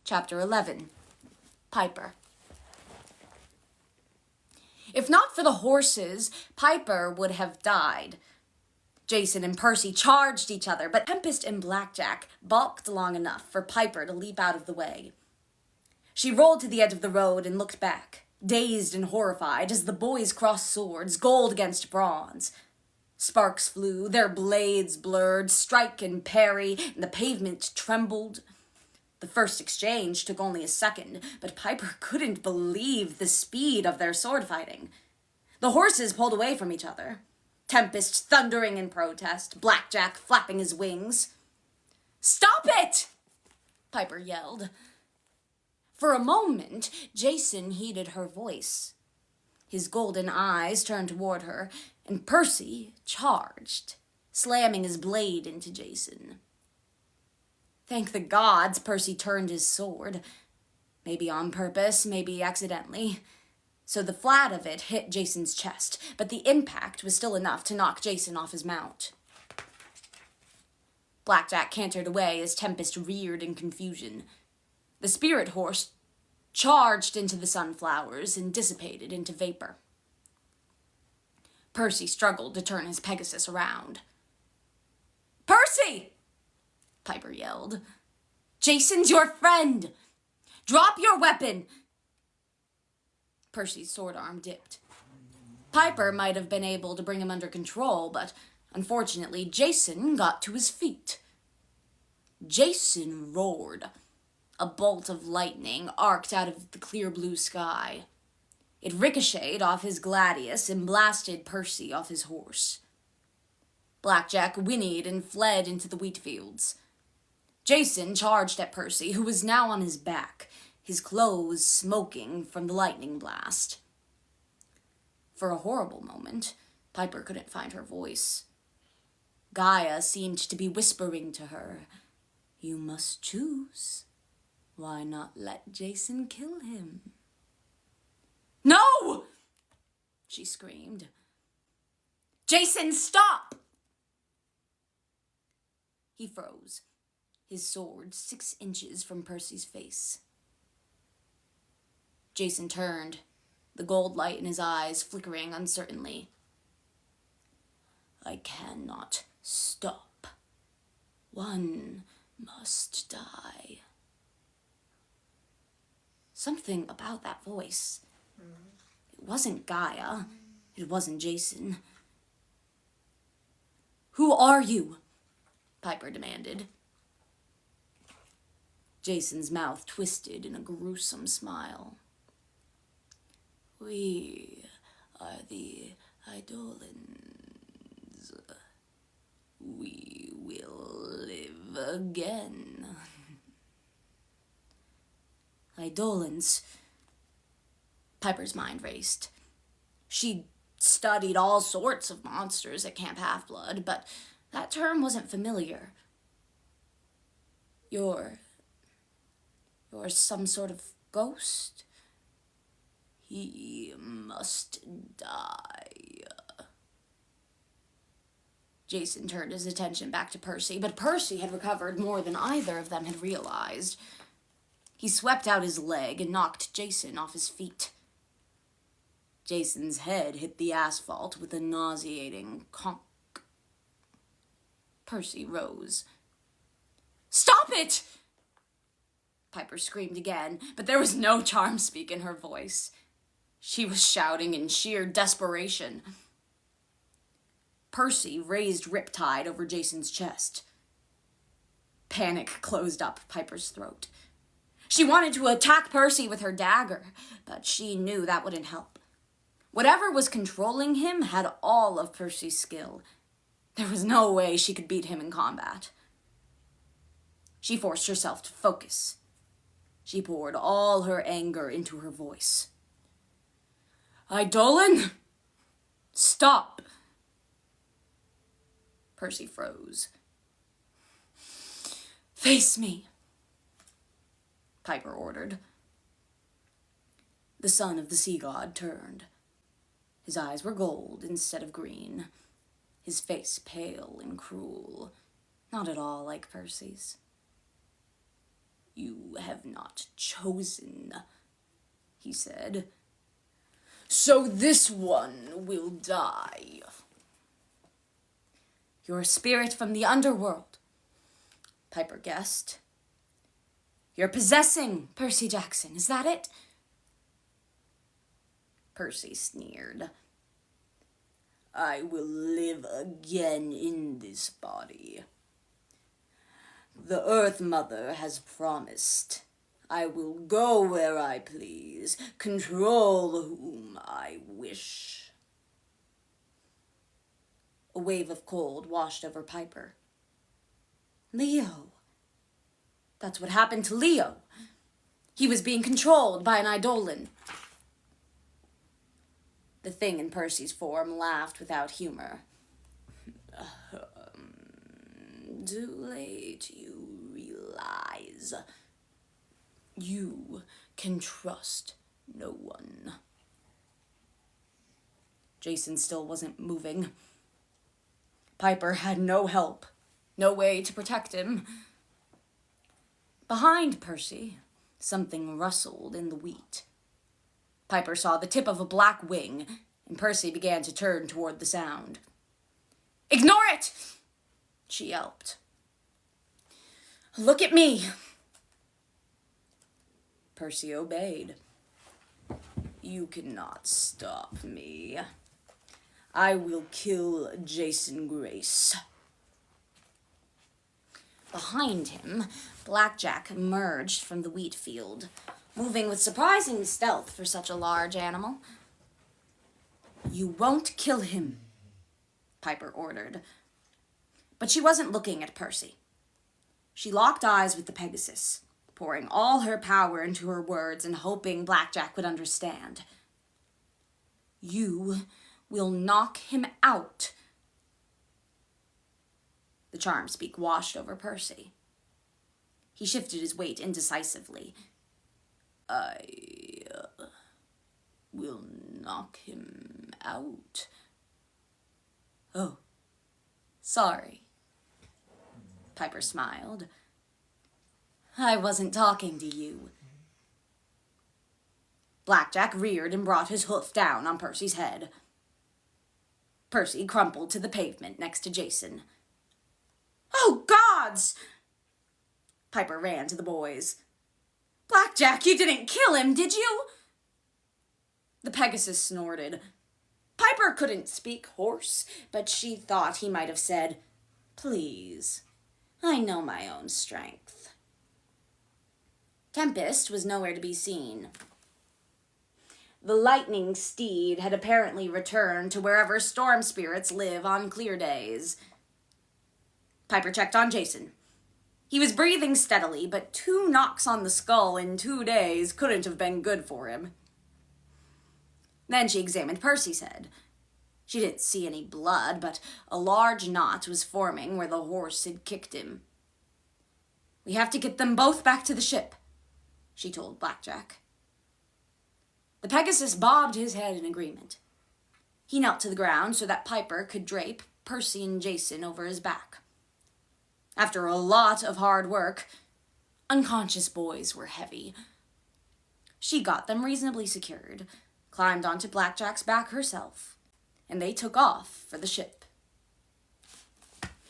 Chapter 11. Piper. If not for the horses, Piper would have died. Jason and Percy charged each other, but Tempest and Blackjack balked long enough for Piper to leap out of the way. She rolled to the edge of the road and looked back, dazed and horrified as the boys crossed swords, gold against bronze. Sparks flew, their blades blurred, strike and parry, and the pavement trembled. The first exchange took only a second, but Piper couldn't believe the speed of their sword fighting. The horses pulled away from each other, Tempest thundering in protest, Blackjack flapping his wings. "Stop it!" Piper yelled. For a moment, Jason heeded her voice. His golden eyes turned toward her, and Percy charged, slamming his blade into Jason. Thank the gods, Percy turned his sword. Maybe on purpose, maybe accidentally. So the flat of it hit Jason's chest, but the impact was still enough to knock Jason off his mount. Blackjack cantered away as Tempest reared in confusion. The spirit horse charged into the sunflowers and dissipated into vapor. Percy struggled to turn his Pegasus around. "Percy!" Piper yelled. "Jason's your friend! Drop your weapon!" Percy's sword arm dipped. Piper might have been able to bring him under control, but unfortunately Jason got to his feet. Jason roared. A bolt of lightning arced out of the clear blue sky. It ricocheted off his gladius and blasted Percy off his horse. Blackjack whinnied and fled into the wheat fields. Jason charged at Percy, who was now on his back, his clothes smoking from the lightning blast. For a horrible moment, Piper couldn't find her voice. Gaia seemed to be whispering to her, "You must choose. Why not let Jason kill him?" "No!" she screamed. "Jason, stop!" He froze, his sword 6 inches from Percy's face. Jason turned, the gold light in his eyes flickering uncertainly. "I cannot stop. One must die." Something about that voice. It wasn't Gaia. It wasn't Jason. "Who are you?" Piper demanded. Jason's mouth twisted in a gruesome smile. "We are the Eidolons. We will live again." Eidolons. Piper's mind raced. She'd studied all sorts of monsters at Camp Half-Blood, but that term wasn't familiar. You're some sort of ghost? He must die." Jason turned his attention back to Percy, but Percy had recovered more than either of them had realized. He swept out his leg and knocked Jason off his feet. Jason's head hit the asphalt with a nauseating conk. Percy rose. "Stop it!" Piper screamed again, but there was no charm speak in her voice. She was shouting in sheer desperation. Percy raised Riptide over Jason's chest. Panic closed up Piper's throat. She wanted to attack Percy with her dagger, but she knew that wouldn't help. Whatever was controlling him had all of Percy's skill. There was no way she could beat him in combat. She forced herself to focus. She poured all her anger into her voice. "Eidolon, stop!" Percy froze. "Face me," Piper ordered. The son of the sea god turned. His eyes were gold instead of green, his face pale and cruel, not at all like Percy's. You have not chosen, he said. So this one will die. You're a spirit from the underworld, Piper guessed. You're possessing Percy Jackson, is that it? Percy sneered. I will live again in this body. The Earth Mother has promised. I will go where I please, control whom I wish. A wave of cold washed over Piper. Leo. That's what happened to Leo. He was being controlled by an Eidolon. The thing in Percy's form laughed without humor. Too late, you realize. You can trust no one. Jason still wasn't moving. Piper had no help, no way to protect him. Behind Percy, something rustled in the wheat. Piper saw the tip of a black wing, and Percy began to turn toward the sound. Ignore it! She yelped. Look at me! Percy obeyed. You cannot stop me. I will kill Jason Grace. Behind him, Blackjack emerged from the wheat field, moving with surprising stealth for such a large animal. You won't kill him, Piper ordered. But she wasn't looking at Percy. She locked eyes with the Pegasus, pouring all her power into her words and hoping Blackjack would understand. You will knock him out. The charm speak washed over Percy. He shifted his weight indecisively. I will knock him out. Oh, sorry. Piper smiled. I wasn't talking to you. Blackjack reared and brought his hoof down on Percy's head. Percy crumpled to the pavement next to Jason. Oh, gods! Piper ran to the boys. Blackjack, you didn't kill him, did you? The Pegasus snorted. Piper couldn't speak horse, but she thought he might have said, Please, I know my own strength. Tempest was nowhere to be seen. The lightning steed had apparently returned to wherever storm spirits live on clear days. Piper checked on Jason. He was breathing steadily, but 2 knocks on the skull in 2 days couldn't have been good for him. Then she examined Percy's head. She didn't see any blood, but a large knot was forming where the horse had kicked him. We have to get them both back to the ship, she told Blackjack. The Pegasus bobbed his head in agreement. He knelt to the ground so that Piper could drape Percy and Jason over his back. After a lot of hard work, unconscious boys were heavy. She got them reasonably secured, climbed onto Blackjack's back herself, and they took off for the ship.